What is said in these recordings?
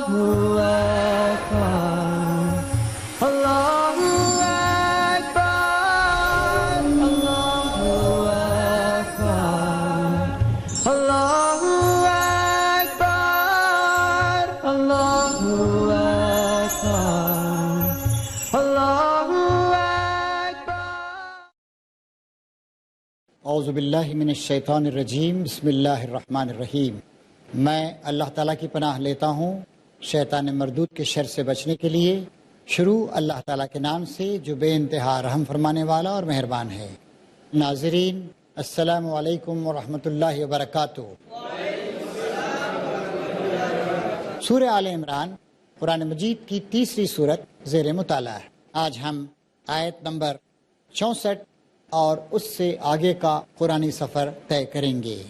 اعوذ باللہ من الشیطان الرجیم، بسم اللہ الرحمن الرحیم۔ میں اللہ تعالیٰ کی پناہ لیتا ہوں شیطان مردود کے شر سے بچنے کے لیے۔ شروع اللہ تعالیٰ کے نام سے جو بے انتہا رحم فرمانے والا اور مہربان ہے۔ ناظرین، السلام علیکم ورحمۃ اللہ وبرکاتہ۔ سورہ آل عمران قرآن مجید کی تیسری صورت زیر مطالعہ ہے۔ آج ہم آیت نمبر 64 اور اس سے آگے کا قرآنی سفر طے کریں گے۔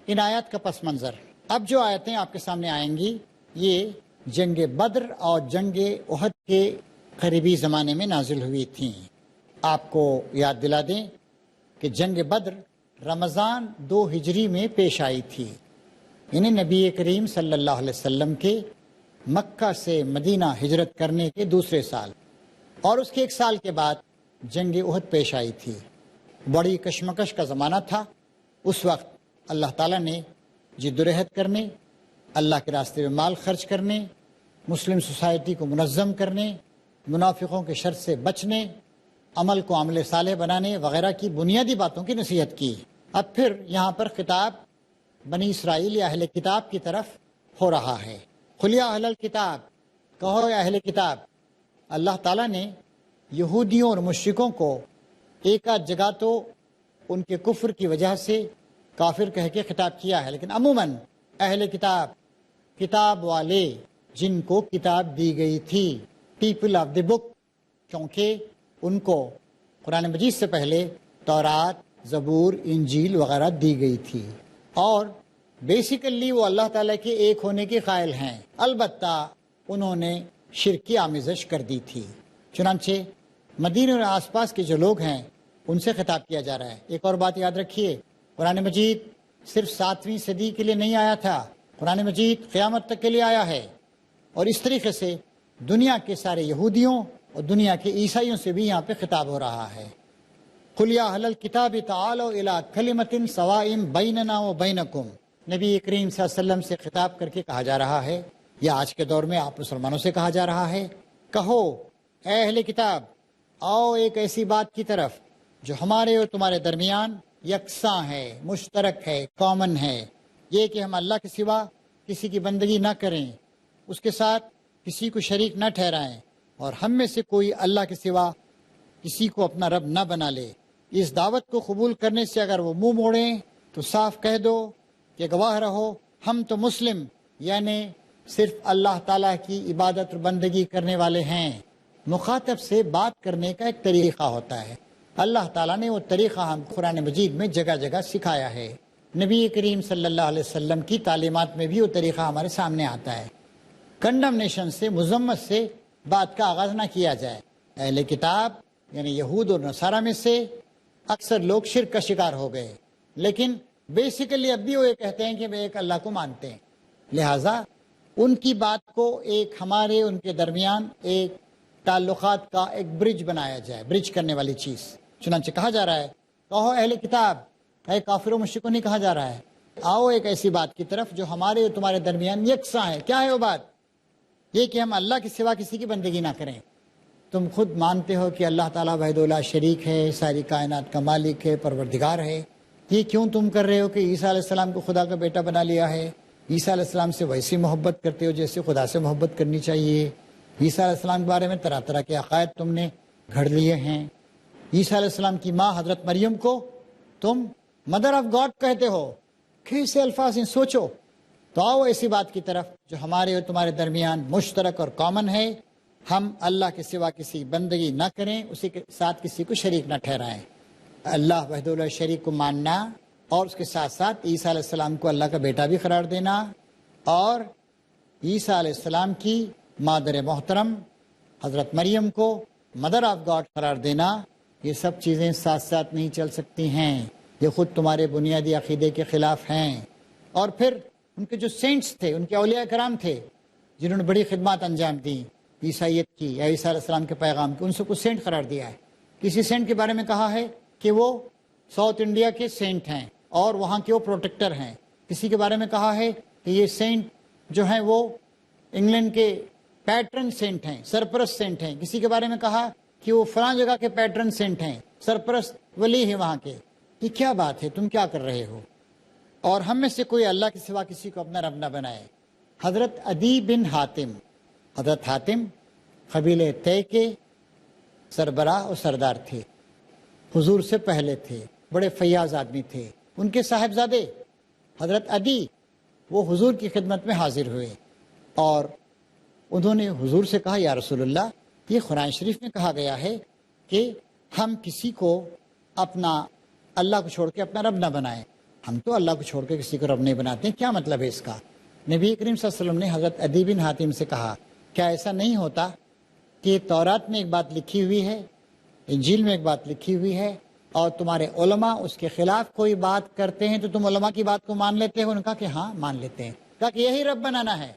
ان آیات کا پس منظر، اب جو آیتیں آپ کے سامنے آئیں گی یہ جنگ بدر اور جنگ احد کے قریبی زمانے میں نازل ہوئی تھیں۔ آپ کو یاد دلا دیں کہ جنگ بدر رمضان 2 ہجری میں پیش آئی تھی، یعنی نبی کریم صلی اللہ علیہ وسلم کے مکہ سے مدینہ ہجرت کرنے کے دوسرے سال، اور اس کے 1 سال کے بعد جنگ احد پیش آئی تھی۔ بڑی کشمکش کا زمانہ تھا۔ اس وقت اللہ تعالیٰ نے جدوجہد کرنے، اللہ کے راستے میں مال خرچ کرنے، مسلم سوسائٹی کو منظم کرنے، منافقوں کے شر سے بچنے، عمل کو عمل صالح بنانے وغیرہ کی بنیادی باتوں کی نصیحت کی۔ اب پھر یہاں پر خطاب بنی اسرائیل یا اہل کتاب کی طرف ہو رہا ہے۔ قل یا اہل الکتاب، کہو یا اہل کتاب۔ اللہ تعالیٰ نے یہودیوں اور مشرکوں کو ایک آدھ جگہ تو ان کے کفر کی وجہ سے کافر کہہ کے خطاب کیا ہے، لیکن عموماً اہل کتاب، کتاب والے جن کو کتاب دی گئی تھی، پیپل آف دی بک، کیونکہ ان کو قرآن مجید سے پہلے تورات، زبور، انجیل وغیرہ دی گئی تھی، اور بیسیکلی وہ اللہ تعالیٰ کے ایک ہونے کے قائل ہیں، البتہ انہوں نے شرک کی آمیزش کر دی تھی۔ چنانچہ مدینہ اور آس پاس کے جو لوگ ہیں ان سے خطاب کیا جا رہا ہے۔ ایک اور بات یاد رکھیے، قرآن مجید صرف 7ویں صدی کے لیے نہیں آیا تھا، قرآن مجید قیامت تک کے لیے آیا ہے، اور اس طریقے سے دنیا کے سارے یہودیوں اور دنیا کے عیسائیوں سے بھی یہاں پہ خطاب ہو رہا ہے۔ قل یا اہل الکتاب تعالوا الی کلمۃ سواء بیننا وبینکم، نبی کریم صلی اللہ علیہ وسلم سے خطاب کر کے کہا جا رہا ہے، یا آج کے دور میں آپ مسلمانوں سے کہا جا رہا ہے، کہو اے اہل کتاب، آؤ ایک ایسی بات کی طرف جو ہمارے اور تمہارے درمیان یکساں ہے، مشترک ہے، کامن ہے، یہ کہ ہم اللہ کے سوا کسی کی بندگی نہ کریں، اس کے ساتھ کسی کو شریک نہ ٹھہرائیں، اور ہم میں سے کوئی اللہ کے سوا کسی کو اپنا رب نہ بنا لے۔ اس دعوت کو قبول کرنے سے اگر وہ منہ موڑیں تو صاف کہہ دو کہ گواہ رہو ہم تو مسلم، یعنی صرف اللہ تعالیٰ کی عبادت اور بندگی کرنے والے ہیں۔ مخاطب سے بات کرنے کا ایک طریقہ ہوتا ہے، اللہ تعالیٰ نے وہ طریقہ ہم قرآن مجید میں جگہ جگہ سکھایا ہے۔ نبی کریم صلی اللہ علیہ وسلم کی تعلیمات میں بھی وہ طریقہ ہمارے سامنے آتا ہے۔ کنڈمنیشن سے، مذمت سے بات کا آغاز نہ کیا جائے۔ اہل کتاب یعنی یہود اور نصارہ میں سے اکثر لوگ شرک کا شکار ہو گئے، لیکن بیسیکلی اب بھی وہ یہ کہتے ہیں کہ وہ ایک اللہ کو مانتے ہیں، لہٰذا ان کی بات کو ایک ہمارے ان کے درمیان ایک تعلقات کا ایک برج بنایا جائے، برج کرنے والی چیز۔ چنانچہ کہا جا رہا ہے کہو اہل کتاب، اے کافروں مشرکوں نہیں کہا جا رہا ہے، آؤ ایک ایسی بات کی طرف جو ہمارے اور تمہارے درمیان یکساں ہے۔ کیا ہے وہ بات؟ یہ کہ ہم اللہ کے سوا کسی کی بندگی نہ کریں۔ تم خود مانتے ہو کہ اللہ تعالیٰ وحدہ لا شریک ہے، ساری کائنات کا مالک ہے، پروردگار ہے، یہ کیوں تم کر رہے ہو کہ عیسیٰ علیہ السلام کو خدا کا بیٹا بنا لیا ہے؟ عیسیٰ علیہ السلام سے ویسی محبت کرتے ہو جیسے خدا سے محبت کرنی چاہیے۔ عیسیٰ علیہ السلام کے بارے میں طرح طرح کے عقائد تم نے گھڑ لیے ہیں۔ عیسیٰ علیہ السلام کی ماں حضرت مریم کو تم مدر آف گاڈ کہتے ہو۔ کیسے الفاظ ہیں، سوچو۔ تو آؤ ایسی بات کی طرف جو ہمارے اور تمہارے درمیان مشترک اور کامن ہے، ہم اللہ کے سوا کسی بندگی نہ کریں، اسی کے ساتھ کسی کو شریک نہ ٹھہرائیں۔ اللہ وحدہ لا شریک کو ماننا، اور اس کے ساتھ ساتھ عیسیٰ علیہ السلام کو اللہ کا بیٹا بھی قرار دینا، اور عیسیٰ علیہ السلام کی مادر محترم حضرت مریم کو مدر آف گاڈ قرار دینا، یہ سب چیزیں ساتھ ساتھ نہیں چل سکتی ہیں، یہ خود تمہارے بنیادی عقیدے کے خلاف ہیں۔ اور پھر ان کے جو سینٹس تھے، ان کے اولیاء کرام تھے، جنہوں نے بڑی خدمات انجام دیں عیسائیت کی یا عیسیٰ علیہ السلام کے پیغام کی، ان سے کچھ سینٹ قرار دیا ہے۔ کسی سینٹ کے بارے میں کہا ہے کہ وہ ساؤتھ انڈیا کے سینٹ ہیں اور وہاں کے وہ پروٹیکٹر ہیں۔ کسی کے بارے میں کہا ہے کہ یہ سینٹ جو ہیں وہ انگلینڈ کے پیٹرن سینٹ ہیں، سرپرست سینٹ ہیں۔ کسی کے بارے میں کہا کہ وہ فلاں جگہ کے پیٹرن سینٹ ہیں، سرپرست ولی ہیں وہاں کے۔ یہ کیا بات ہے؟ تم کیا کر رہے ہو؟ اور ہم میں سے کوئی اللہ کے سوا کسی کو اپنا رب نہ بنائے۔ حضرت عدی بن حاتم، حضرت حاتم قبیلہ طے کے سربراہ اور سردار تھے، حضور سے پہلے تھے، بڑے فیاض آدمی تھے۔ ان کے صاحبزادے حضرت عدی وہ حضور کی خدمت میں حاضر ہوئے اور انہوں نے حضور سے کہا، یا رسول اللہ، یہ قرآن شریف میں کہا گیا ہے کہ ہم کسی کو اپنا اللہ کو چھوڑ کے اپنا رب نہ بنائیں۔ ہم تو اللہ کو چھوڑ کے کسی کو رب نہیں بناتے، کیا مطلب ہے اس کا؟ نبی کریم صلی اللہ علیہ وسلم نے حضرت عدی بن حاتم سے کہا، کیا ایسا نہیں ہوتا کہ تورات میں ایک بات لکھی ہوئی ہے، انجیل میں ایک بات لکھی ہوئی ہے، اور تمہارے علماء اس کے خلاف کوئی بات کرتے ہیں تو تم علماء کی بات کو مان لیتے ہو؟ انہوں نے کہا کہ ہاں مان لیتے ہیں۔ کہا کہ یہی رب بنانا ہے۔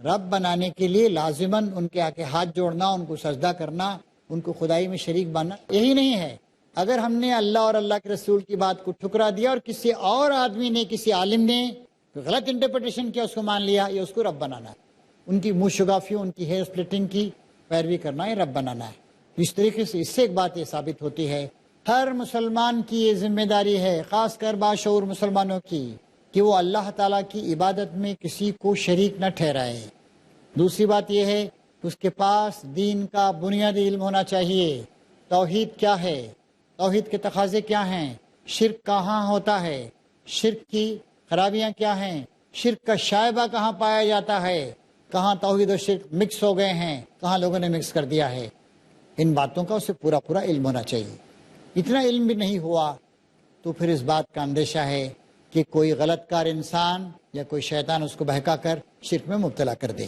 رب بنانے کے لیے لازماً ان کے آگے ہاتھ جوڑنا، ان کو سجدہ کرنا، ان کو خدائی میں شریک بننا یہی نہیں ہے۔ اگر ہم نے اللہ اور اللہ کے رسول کی بات کو ٹھکرا دیا اور کسی اور آدمی نے، کسی عالم نے غلط انٹرپریٹیشن کیا، اس کو مان لیا، یہ اس کو رب بنانا ہے۔ ان کی منہ شگافیوں، ان کی ہیئر سپلٹنگ کی پیروی کرنا یہ رب بنانا ہے۔ اس طریقے سے اس سے ایک بات یہ ثابت ہوتی ہے، ہر مسلمان کی یہ ذمہ داری ہے، خاص کر باشعور مسلمانوں کی، کہ وہ اللہ تعالیٰ کی عبادت میں کسی کو شریک نہ ٹھہرائے۔ دوسری بات یہ ہے کہ اس کے پاس دین کا بنیادی علم ہونا چاہیے۔ توحید کیا ہے؟ توحید کے تقاضے کیا ہیں؟ شرک کہاں ہوتا ہے؟ شرک کی خرابیاں کیا ہیں؟ شرک کا شائبہ کہاں پایا جاتا ہے؟ کہاں توحید و شرک مکس ہو گئے ہیں؟ کہاں لوگوں نے مکس کر دیا ہے؟ ان باتوں کا اسے پورا پورا علم ہونا چاہیے۔ اتنا علم بھی نہیں ہوا تو پھر اس بات کا اندیشہ ہے کہ کوئی غلط کار انسان یا کوئی شیطان اس کو بہکا کر شرک میں مبتلا کر دے۔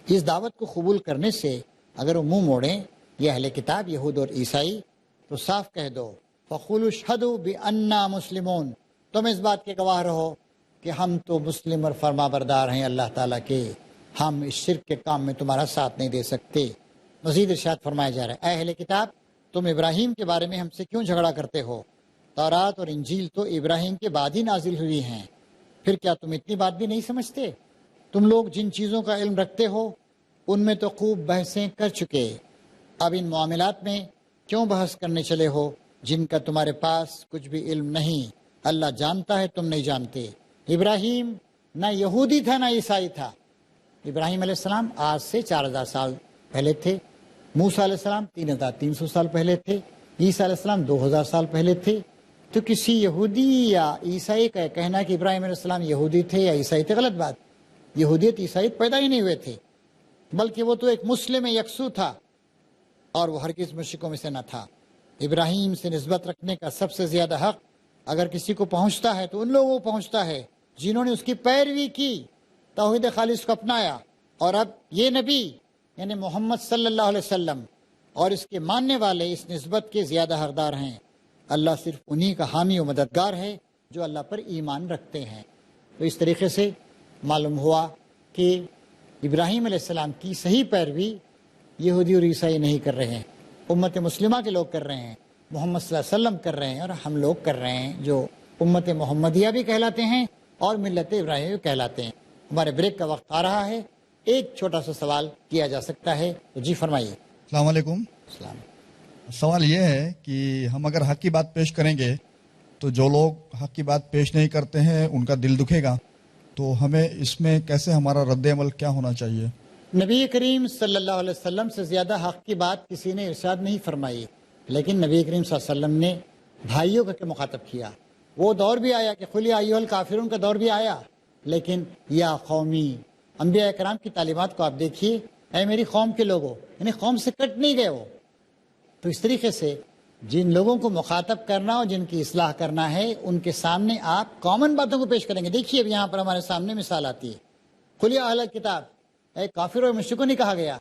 اس دعوت کو قبول کرنے سے اگر وہ منہ موڑیں، یہ اہل کتاب یہود اور عیسائی، تو صاف کہہ دو، فَقُولُوا اشْهَدُوا بِأَنَّا مُسْلِمُونَ، تم اس بات کے گواہ رہو کہ ہم تو مسلم اور فرما بردار ہیں اللہ تعالیٰ کے، ہم اس شرک کے کام میں تمہارا ساتھ نہیں دے سکتے۔ مزید ارشاد فرمایا جا رہا ہے، اے اہل کتاب، تم ابراہیم کے بارے میں ہم سے کیوں جھگڑا کرتے ہو؟ تورات اور انجیل تو ابراہیم کے بعد ہی نازل ہوئی ہیں، پھر کیا تم اتنی بات بھی نہیں سمجھتے؟ تم لوگ جن چیزوں کا علم رکھتے ہو ان میں تو خوب بحثیں کر چکے، اب ان معاملات میں کیوں بحث کرنے چلے ہو جن کا تمہارے پاس کچھ بھی علم نہیں؟ اللہ جانتا ہے تم نہیں جانتے۔ ابراہیم نہ یہودی تھا نہ عیسائی تھا۔ ابراہیم علیہ السلام آج سے 4000 سال پہلے تھے، موسیٰ علیہ السلام 3300 سال پہلے تھے، عیسیٰ علیہ السلام 2000 سال پہلے تھے۔ تو کسی یہودی یا عیسائی کا کہنا کہ ابراہیم علیہ السلام یہودی تھے یا عیسائی تھے، غلط بات۔ یہودیت عیسائیت پیدا ہی نہیں ہوئے تھے، بلکہ وہ تو ایک مسلم یکسو تھا اور وہ ہرگز مشرکوں میں سے نہ تھا۔ ابراہیم سے نسبت رکھنے کا سب سے زیادہ حق اگر کسی کو پہنچتا ہے تو ان لوگوں کو پہنچتا ہے جنہوں نے اس کی پیروی کی، توحید خالص کو اپنایا، اور اب یہ نبی یعنی محمد صلی اللہ علیہ وسلم اور اس کے ماننے والے اس نسبت کے زیادہ حقدار ہیں۔ اللہ صرف انہی کا حامی و مددگار ہے جو اللہ پر ایمان رکھتے ہیں۔ تو اس طریقے سے معلوم ہوا کہ ابراہیم علیہ السلام کی صحیح پیروی یہودی اور عیسائی نہیں کر رہے ہیں، امت مسلمہ کے لوگ کر رہے ہیں، محمد صلی اللہ علیہ وسلم کر رہے ہیں، اور ہم لوگ کر رہے ہیں جو امت محمدیہ بھی کہلاتے ہیں اور ملت ابراہیم بھی کہلاتے ہیں۔ ہمارے بریک کا وقت آ رہا ہے، ایک چھوٹا سا سوال کیا جا سکتا ہے، تو جی فرمائیے۔ السلام علیکم۔ السلام۔ سوال یہ ہے کہ ہم اگر حق کی بات پیش کریں گے تو جو لوگ حق کی بات پیش نہیں کرتے ہیں ان کا دل دکھے گا، تو ہمیں اس میں کیسے ہمارا رد عمل کیا ہونا چاہیے؟ نبی کریم صلی اللہ علیہ وسلم سے زیادہ حق کی بات کسی نے ارشاد نہیں فرمائی، لیکن نبی کریم صلی اللہ علیہ وسلم نے بھائیوں کا مخاطب کیا۔ وہ دور بھی آیا کہ قل یا ایھا الکافرون کا دور بھی آیا، لیکن یا قومی، انبیاء کرام کی تعلیمات کو آپ دیکھیے، اے میری قوم کے لوگوں، یعنی قوم سے کٹ نہیں گئے وہ۔ تو اس طریقے سے جن لوگوں کو مخاطب کرنا اور جن کی اصلاح کرنا ہے ان کے سامنے آپ کامن باتوں کو پیش کریں گے۔ دیکھیے اب یہاں پر ہمارے سامنے مثال آتی ہے، قل یا اہل کتاب، اے کافر اور مشرکوں نہیں کہا گیا،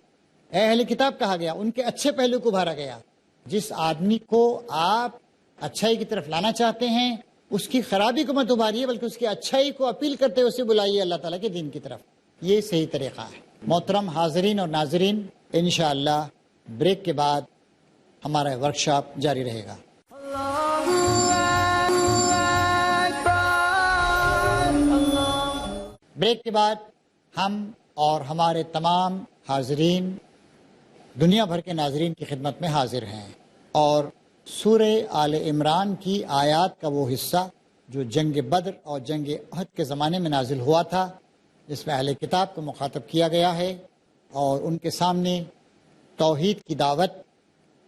اے اہل کتاب کہا گیا، ان کے اچھے پہلو کو ابھارا گیا۔ جس آدمی کو آپ اچھائی کی طرف لانا چاہتے ہیں اس کی خرابی کو مت ابھاریے، بلکہ اس کی اچھائی کو اپیل کرتے ہوئے اسے بلائیے اللہ تعالیٰ کے دین کی طرف۔ یہ صحیح طریقہ ہے۔ محترم حاضرین اور ناظرین، انشاءاللہ بریک کے بعد ہمارا ورکشاپ جاری رہے گا۔ بریک کے بعد ہم اور ہمارے تمام حاضرین، دنیا بھر کے ناظرین کی خدمت میں حاضر ہیں، اور سورہ آل عمران کی آیات کا وہ حصہ جو جنگ بدر اور جنگ احد کے زمانے میں نازل ہوا تھا، جس میں اہل کتاب کو مخاطب کیا گیا ہے اور ان کے سامنے توحید کی دعوت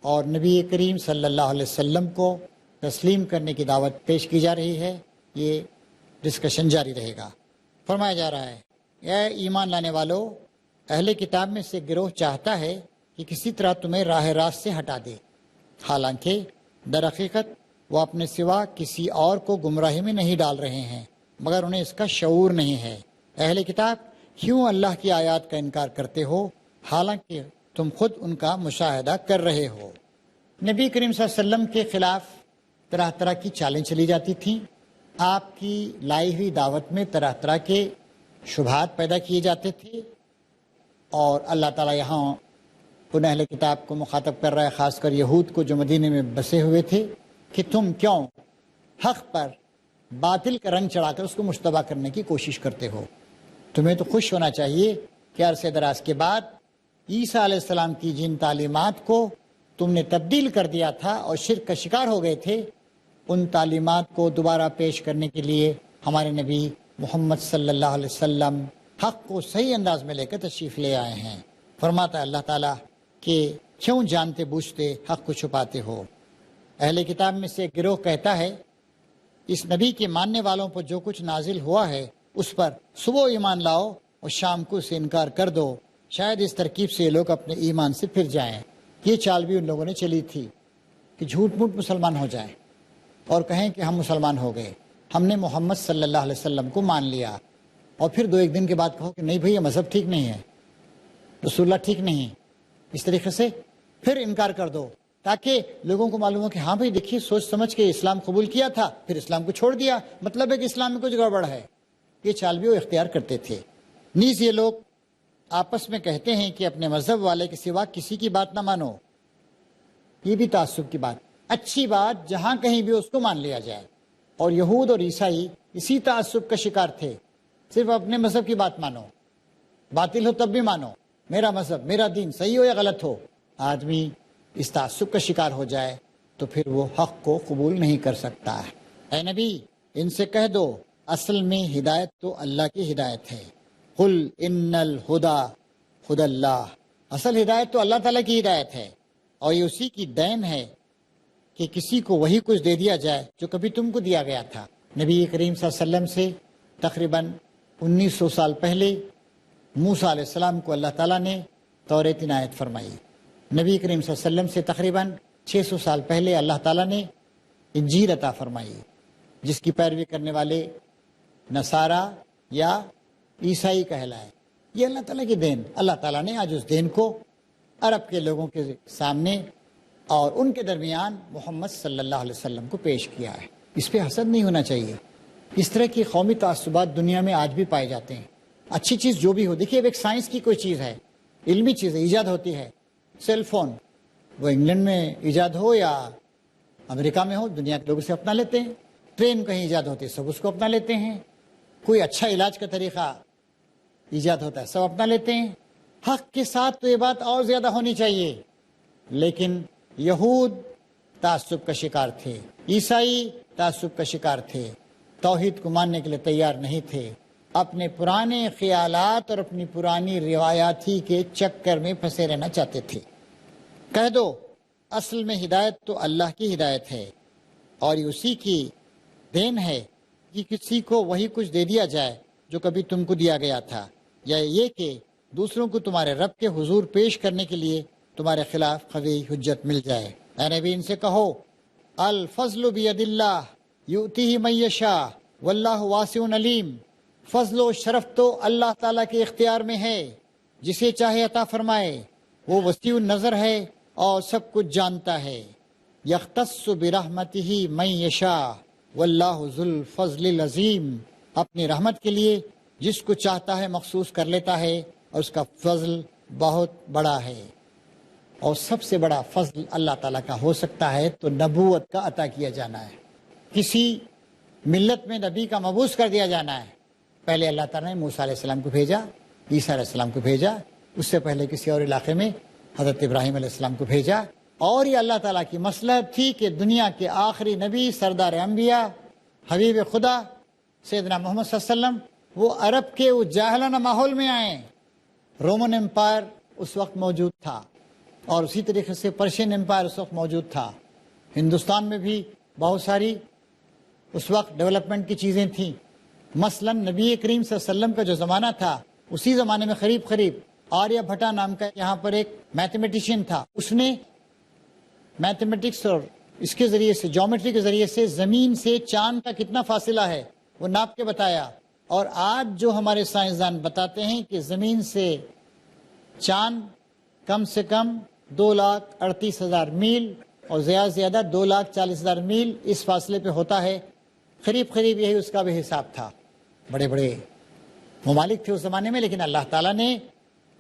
اور نبی کریم صلی اللہ علیہ وسلم کو تسلیم کرنے کی دعوت پیش کی جا رہی ہے۔ یہ ڈسکشن جاری رہے گا۔ فرمایا جا رہا ہے، اے ایمان لانے والو، اہل کتاب میں سے گروہ چاہتا ہے کہ کسی طرح تمہیں راہ راست سے ہٹا دے، حالانکہ در حقیقت وہ اپنے سوا کسی اور کو گمراہی میں نہیں ڈال رہے ہیں، مگر انہیں اس کا شعور نہیں ہے۔ اہل کتاب، کیوں اللہ کی آیات کا انکار کرتے ہو حالانکہ تم خود ان کا مشاہدہ کر رہے ہو؟ نبی کریم صلی اللہ علیہ وسلم کے خلاف طرح طرح کی چالیں چلی جاتی تھیں، آپ کی لائی ہوئی دعوت میں طرح طرح کے شبہات پیدا کیے جاتے تھے، اور اللہ تعالیٰ یہاں ان اہل کتاب کو مخاطب کر رہا ہے، خاص کر یہود کو جو مدینے میں بسے ہوئے تھے، کہ تم کیوں حق پر باطل کا رنگ چڑھا کر اس کو مشتبہ کرنے کی کوشش کرتے ہو؟ تمہیں تو خوش ہونا چاہیے کہ عرصے دراز کے بعد عیسیٰ علیہ السلام کی جن تعلیمات کو تم نے تبدیل کر دیا تھا اور شرک کا شکار ہو گئے تھے، ان تعلیمات کو دوبارہ پیش کرنے کے لیے ہمارے نبی محمد صلی اللہ علیہ وسلم حق کو صحیح انداز میں لے کر تشریف لے آئے ہیں۔ فرماتا ہے اللہ تعالیٰ کہ کیوں جانتے بوجھتے حق کو چھپاتے ہو؟ اہل کتاب میں سے ایک گروہ کہتا ہے، اس نبی کے ماننے والوں پر جو کچھ نازل ہوا ہے اس پر صبح ایمان لاؤ اور شام کو اسے انکار کر دو، شاید اس ترکیب سے یہ لوگ اپنے ایمان سے پھر جائیں۔ یہ چال بھی ان لوگوں نے چلی تھی کہ جھوٹ موٹ مسلمان ہو جائیں اور کہیں کہ ہم مسلمان ہو گئے، ہم نے محمد صلی اللہ علیہ وسلم کو مان لیا، اور پھر 2-1 دن کے بعد کہو کہ نہیں بھئی یہ مذہب ٹھیک نہیں ہے، رسول اللہ ٹھیک نہیں، اس طریقے سے پھر انکار کر دو، تاکہ لوگوں کو معلوم ہو کہ ہاں بھئی دیکھیے سوچ سمجھ کے اسلام قبول کیا تھا، پھر اسلام کو چھوڑ دیا، مطلب ہے کہ اسلام میں کچھ گڑبڑ ہے۔ یہ چال بھی وہ اختیار کرتے تھے۔ نیز یہ لوگ آپس میں کہتے ہیں کہ اپنے مذہب والے کے سوا کسی کی بات نہ مانو، یہ بھی تعصب کی بات، اچھی بات جہاں کہیں بھی اس کو مان لیا جائے، اور یہود اور عیسائی اسی تعصب کا شکار تھے، صرف اپنے مذہب کی بات مانو، باطل ہو تب بھی مانو، میرا مذہب میرا دین صحیح ہو یا غلط ہو۔ آدمی اس تعصب کا شکار ہو جائے تو پھر وہ حق کو قبول نہیں کر سکتا ہے۔ اے نبی، ان سے کہہ دو اصل میں ہدایت تو اللہ کی ہدایت ہے، قل ان الہدی ہدی اللہ، اصل ہدایت تو اللہ تعالیٰ کی ہدایت ہے، اور یہ اسی کی دین ہے کہ کسی کو وہی کچھ دے دیا جائے جو کبھی تم کو دیا گیا تھا۔ نبی کریم صلی اللہ علیہ وسلم سے تقریباً 1900 سال پہلے موسیٰ علیہ السلام کو اللہ تعالیٰ نے تورات عنایت فرمائی، نبی کریم صلی اللہ علیہ وسلم سے تقریباً 600 سال پہلے اللہ تعالیٰ نے انجیل عطا فرمائی، جس کی پیروی کرنے والے نصارہ یا عیسائی کہلائے۔ یہ اللہ تعالیٰ کی دین، اللہ تعالیٰ نے آج اس دین کو عرب کے لوگوں کے سامنے اور ان کے درمیان محمد صلی اللہ علیہ وسلم کو پیش کیا ہے۔ اس پہ حسد نہیں ہونا چاہیے۔ اس طرح کی قومی تعصبات دنیا میں آج بھی پائے جاتے ہیں۔ اچھی چیز جو بھی ہو، دیکھیے ایک سائنس کی کوئی چیز ہے، علمی چیز ہے، ایجاد ہوتی ہے، سیل فون، وہ انگلینڈ میں ایجاد ہو یا امریکہ میں ہو، دنیا کے لوگ اسے اپنا لیتے ہیں۔ ٹرین کہیں ایجاد ہوتی ہے، سب اس کو اپنا لیتے ہیں۔ کوئی اچھا علاج کا طریقہ ایجاد ہوتا ہے، سب اپنا لیتے ہیں۔ حق کے ساتھ تو یہ بات اور زیادہ ہونی چاہیے، لیکن یہود تعصب کا شکار تھے، عیسائی تعصب کا شکار تھے، توحید کو ماننے کے لیے تیار نہیں تھے، اپنے پرانے خیالات اور اپنی پرانی روایاتی کے چکر میں پھنسے رہنا چاہتے تھے۔ کہہ دو اصل میں ہدایت تو اللہ کی ہدایت ہے، اور یہ اسی کی دین ہے کہ کسی کو وہی کچھ دے دیا جائے جو کبھی تم کو دیا گیا تھا، یا یہ کہ دوسروں کو تمہارے رب کے حضور پیش کرنے کے لیے تمہارے خلاف قوی حجت مل جائے۔ اے نبی، ان سے کہو الفضل بید اللہ یؤتیہ من یشاء واللہ واسع علیم، فضل و شرف تو اللہ تعالیٰ کے اختیار میں ہے، جسے چاہے عطا فرمائے، وہ وسیع النظر ہے اور سب کچھ جانتا ہے۔ یختص برحمتہ من یشاء واللہ ذو الفضل العظیم، اپنی رحمت کے لیے جس کو چاہتا ہے مخصوص کر لیتا ہے، اور اس کا فضل بہت بڑا ہے. اور سب سے بڑا فضل اللہ تعالیٰ کا ہو سکتا ہے تو نبوت کا عطا کیا جانا ہے. کسی ملت میں نبی کا مبعوث کر دیا جانا ہے. پہلے اللہ تعالیٰ نے موسیٰ علیہ السلام کو بھیجا, عیسیٰ علیہ السلام کو بھیجا, اس سے پہلے کسی اور علاقے میں حضرت ابراہیم علیہ السلام کو بھیجا. اور یہ اللہ تعالیٰ کی مصلحت تھی کہ دنیا کے آخری نبی, سردار انبیاء, حبیب خدا سیدنا محمد صلی اللہ علیہ وسلم وہ عرب کے اس جاہلانہ ماحول میں آئیں. رومن امپائر اس وقت موجود تھا اور اسی طریقے سے پرشین امپائر اس وقت موجود تھا. ہندوستان میں بھی بہت ساری اس وقت ڈیولپمنٹ کی چیزیں تھیں. مثلا نبی کریم صلی اللہ علیہ وسلم کا جو زمانہ تھا اسی زمانے میں قریب آریہ بھٹا نام کا یہاں پر ایک میتھمیٹیشین تھا. اس نے میتھمیٹکس اور اس کے ذریعے سے, جیومیٹری کے ذریعے سے زمین سے چاند کا کتنا فاصلہ ہے وہ ناپ کے بتایا. اور آج جو ہمارے سائنسدان بتاتے ہیں کہ زمین سے چاند کم سے کم 2,38,000 میل اور زیادہ سے زیادہ 2,40,000 میل اس فاصلے پہ ہوتا ہے. قریب یہی اس کا بھی حساب تھا. بڑے بڑے ممالک تھے اس زمانے میں, لیکن اللہ تعالیٰ نے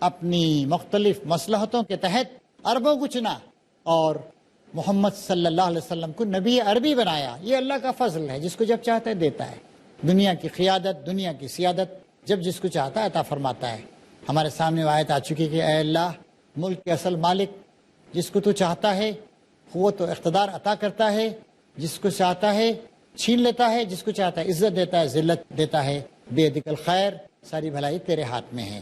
اپنی مختلف مصلحتوں کے تحت عربوں کو چنا اور محمد صلی اللہ علیہ وسلم کو نبی عربی بنایا. یہ اللہ کا فضل ہے, جس کو جب چاہتا ہے دیتا ہے. دنیا کی قیادت, دنیا کی سیادت جب جس کو چاہتا ہے عطا فرماتا ہے. ہمارے سامنے آیت آ چکی کہ اے اللہ ملک کے اصل مالک, جس کو تو چاہتا ہے قوت و اقتدار عطا کرتا ہے, جس کو چاہتا ہے چھین لیتا ہے, جس کو چاہتا ہے عزت دیتا ہے, ذلت دیتا ہے. بیدک الخیر, ساری بھلائی تیرے ہاتھ میں ہے.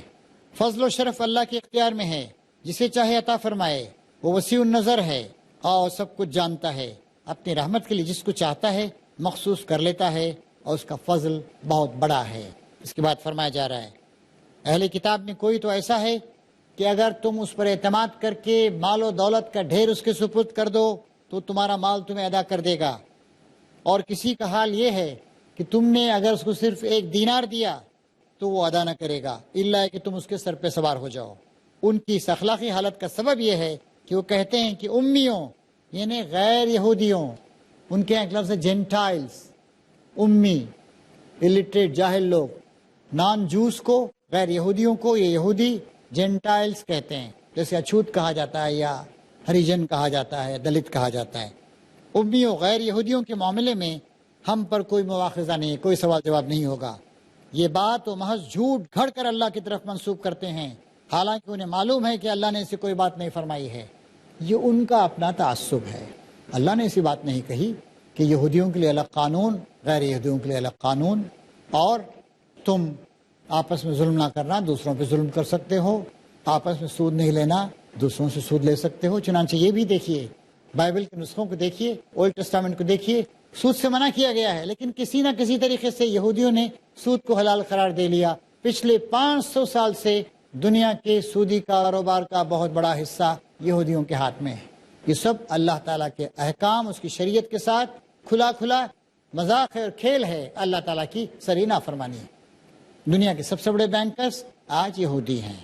فضل و شرف اللہ کے اختیار میں ہے, جسے چاہے عطا فرمائے. وہ وسیع النظر ہے اور سب کچھ جانتا ہے. اپنی رحمت کے لیے جس کو چاہتا ہے مخصوص کر لیتا ہے اور اس کا فضل بہت بڑا ہے. اس کے بعد فرمایا جا رہا ہے اہل کتاب میں کوئی تو ایسا ہے کہ اگر تم اس پر اعتماد کر کے مال و دولت کا ڈھیر اس کے سپرد کر دو تو تمہارا مال تمہیں ادا کر دے گا. اور کسی کا حال یہ ہے کہ تم نے اگر اس کو صرف 1 دینار دیا تو وہ ادا نہ کرے گا الا کہ تم اس کے سر پہ سوار ہو جاؤ. ان کی اس اخلاقی حالت کا سبب یہ ہے کہ وہ کہتے ہیں کہ امیوں یعنی غیر یہودیوں, ان کے ایک لفظ ہے جینٹائلز, امی الٹریٹ جاہل لوگ, نان جوس کو, غیر یہودیوں کو یہ یہودی جینٹائلز کہتے ہیں. جیسے اچھوت کہا جاتا ہے یا ہریجن کہا جاتا ہے, دلت کہا جاتا ہے. امیوں غیر یہودیوں کے معاملے میں ہم پر کوئی مواخذہ نہیں, کوئی سوال جواب نہیں ہوگا. یہ بات وہ محض جھوٹ گھڑ کر اللہ کی طرف منسوب کرتے ہیں, حالانکہ انہیں معلوم ہے کہ اللہ نے ایسی کوئی بات نہیں فرمائی ہے. یہ ان کا اپنا تعصب ہے. اللہ نے ایسی بات نہیں کہی کہ یہودیوں کے لیے الگ قانون, غیر یہودیوں کے لیے الگ قانون, اور تم آپس میں ظلم نہ کرنا, دوسروں پہ ظلم کر سکتے ہو, آپس میں سود نہیں لینا, دوسروں سے سود لے سکتے ہو. چنانچہ یہ بھی دیکھیے, بائبل کے نسخوں کو دیکھیے, اولڈ ٹیسٹامنٹ کو دیکھیے, سود سے منع کیا گیا ہے, لیکن کسی نہ کسی طریقے سے یہودیوں نے سود کو حلال قرار دے لیا. پچھلے 500 سال سے دنیا کے سودی کاروبار کا بہت بڑا حصہ یہودیوں کے ہاتھ میں ہے. یہ سب اللہ تعالیٰ کے احکام, اس کی شریعت کے ساتھ کھلا مذاق ہے اور کھیل ہے, اللہ تعالیٰ کی سری نافرمانی ہے. دنیا کے سب سے بڑے بینکرز آج یہودی ہیں.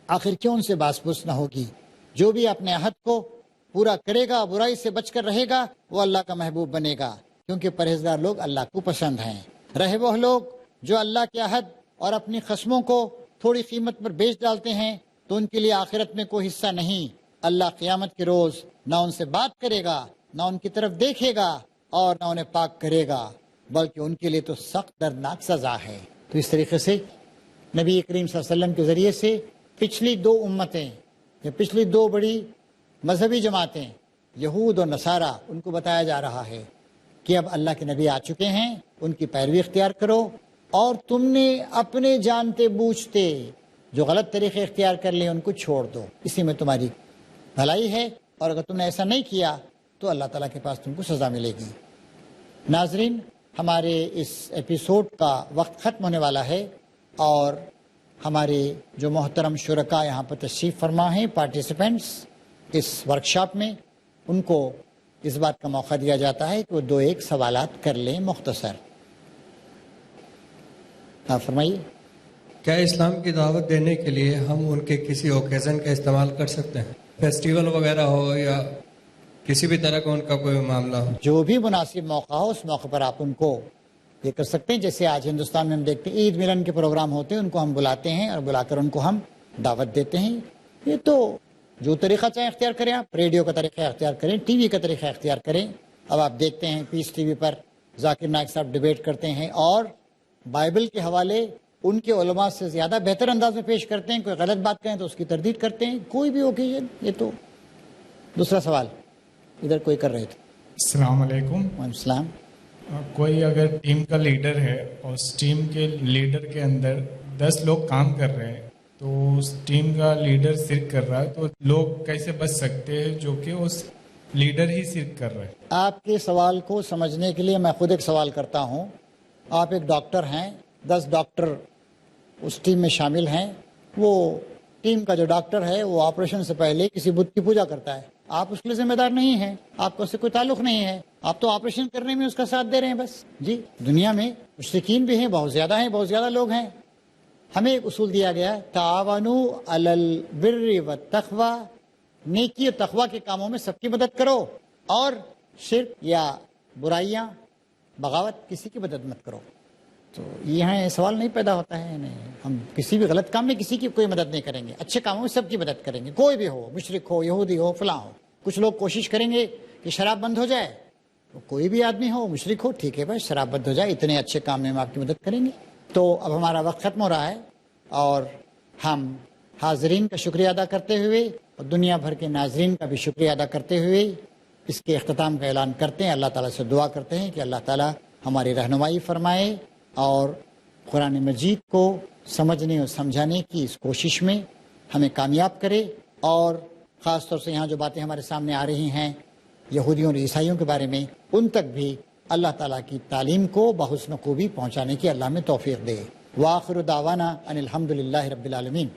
آخر کیوں ان سے باس پوس نہ ہوگی؟ جو بھی اپنے عہد کو پورا کرے گا, برائی سے بچ کر رہے گا, وہ اللہ کا محبوب بنے گا, کیونکہ پرہیزگار لوگ اللہ کو پسند ہیں. رہے وہ لوگ جو اللہ کے عہد اور اپنی قسموں کو تھوڑی قیمت پر بیچ ڈالتے ہیں تو ان کے لیے آخرت میں کوئی حصہ نہیں. اللہ قیامت کے روز نہ ان سے بات کرے گا, نہ ان کی طرف دیکھے گا, اور نہ انہیں پاک کرے گا, بلکہ ان کے لیے تو سخت دردناک سزا ہے. تو اس طریقے سے نبی کریم صلی اللہ علیہ وسلم کے ذریعے سے پچھلی 2 امتیں یا پچھلی 2 بڑی مذہبی جماعتیں یہود اور نصارہ, ان کو بتایا جا رہا ہے کہ اب اللہ کے نبی آ چکے ہیں, ان کی پیروی اختیار کرو, اور تم نے اپنے جانتے بوجھتے جو غلط طریقے اختیار کر لیے ان کو چھوڑ دو, اسی میں تمہاری بھلائی ہے. اور اگر تم نے ایسا نہیں کیا تو اللہ تعالیٰ کے پاس تم کو سزا ملے گی. ناظرین, ہمارے اس ایپیسوڈ کا وقت ختم ہونے والا ہے, اور ہمارے جو محترم شرکاء یہاں پر تشریف فرما ہیں, پارٹیسپینٹس اس ورکشاپ میں, ان کو اس بات کا موقع دیا جاتا ہے کہ وہ 2-1 سوالات کر لیں مختصر. آپ فرمائیے. کیا اسلام کی دعوت دینے کے لیے ہم ان کے کسی اوکیزن کا استعمال کر سکتے ہیں؟ فیسٹیول وغیرہ ہو یا کسی بھی طرح کا ان کا کوئی معاملہ ہو؟ جو بھی مناسب موقع ہو اس موقع پر آپ ان کو یہ کر سکتے ہیں. جیسے آج ہندوستان میں ہم دیکھتے ہیں عید ملن کے پروگرام ہوتے ہیں, ان کو ہم بلاتے ہیں اور بلا کر ان کو ہم دعوت دیتے ہیں. یہ تو جو طریقہ چاہے اختیار کریں، آپ ریڈیو کا طریقہ اختیار کریں، ٹی وی کا طریقہ اختیار کریں. اب آپ دیکھتے ہیں پیس ٹی وی پر ذاکر نائک صاحب ڈیبیٹ کرتے ہیں اور بائبل کے حوالے ان کے علماء سے زیادہ بہتر انداز میں پیش کرتے ہیں. کوئی غلط بات کہیں تو اس کی تردید کرتے ہیں. کوئی بھی اوکیزن. یہ تو دوسرا سوال ادھر کوئی کر رہے تھے. السلام علیکم. وعلیکم السلام. کوئی اگر ٹیم کا لیڈر ہے اور اس ٹیم کے لیڈر کے اندر 10 لوگ کام کر رہے ہیں تو اس ٹیم کا لیڈر شرک کر رہا ہے، تو لوگ کیسے بچ سکتے ہیں جو کہ اس لیڈر ہی شرک کر رہے ہیں؟ آپ کے سوال کو سمجھنے کے لیے میں خود ایک سوال کرتا ہوں. آپ ایک ڈاکٹر ہیں، 10 ڈاکٹر اس ٹیم میں شامل ہیں. وہ ٹیم کا جو ڈاکٹر ہے وہ آپریشن سے پہلے کسی بت کی پوجا کرتا ہے. آپ اس کے لیے ذمہ دار نہیں ہیں، آپ کا اس سے کوئی تعلق نہیں ہے. آپ تو آپریشن کرنے میں اس کا ساتھ دے رہے ہیں بس. جی دنیا میں مشرکین بھی ہیں، بہت زیادہ لوگ ہیں. ہمیں ایک اصول دیا گیا، تعاونوا علی البر والتقوی، نیکی اور تقوی کے کاموں میں سب کی مدد کرو، اور شرک یا برائیاں، بغاوت، کسی کی مدد مت کرو. تو یہاں سوال نہیں پیدا ہوتا ہے. نہیں، ہم کسی بھی غلط کام میں کسی کی کوئی مدد نہیں کریں گے، اچھے کاموں میں سب کی مدد کریں گے، کوئی بھی ہو، مشرک ہو، یہودی ہو، فلاں ہو. کچھ لوگ کوشش کریں گے کہ شراب بند ہو جائے. کوئی بھی آدمی ہو، مشرک ہو، ٹھیک ہے بھائی شراب بند ہو جائے، اتنے اچھے کام میں ہم آپ کی مدد کریں گے. تو اب ہمارا وقت ختم ہو رہا ہے اور ہم حاضرین کا شکریہ ادا کرتے ہوئے اور دنیا بھر کے ناظرین کا بھی شکریہ ادا کرتے ہوئے اس کے اختتام کا اعلان کرتے ہیں. اللہ تعالیٰ سے دعا کرتے ہیں کہ اللہ تعالیٰ ہماری رہنمائی فرمائے اور قرآن مجید کو سمجھنے اور سمجھانے کی اس کوشش میں ہمیں کامیاب کرے. اور خاص طور سے یہاں جو باتیں ہمارے سامنے آ رہی ہیں یہودیوں اور عیسائیوں کے بارے میں، ان تک بھی اللہ تعالیٰ کی تعلیم کو بحسن خوبی پہنچانے کی اللہ میں توفیق دے. وآخر دعوانا ان الحمد للہ رب العالمین.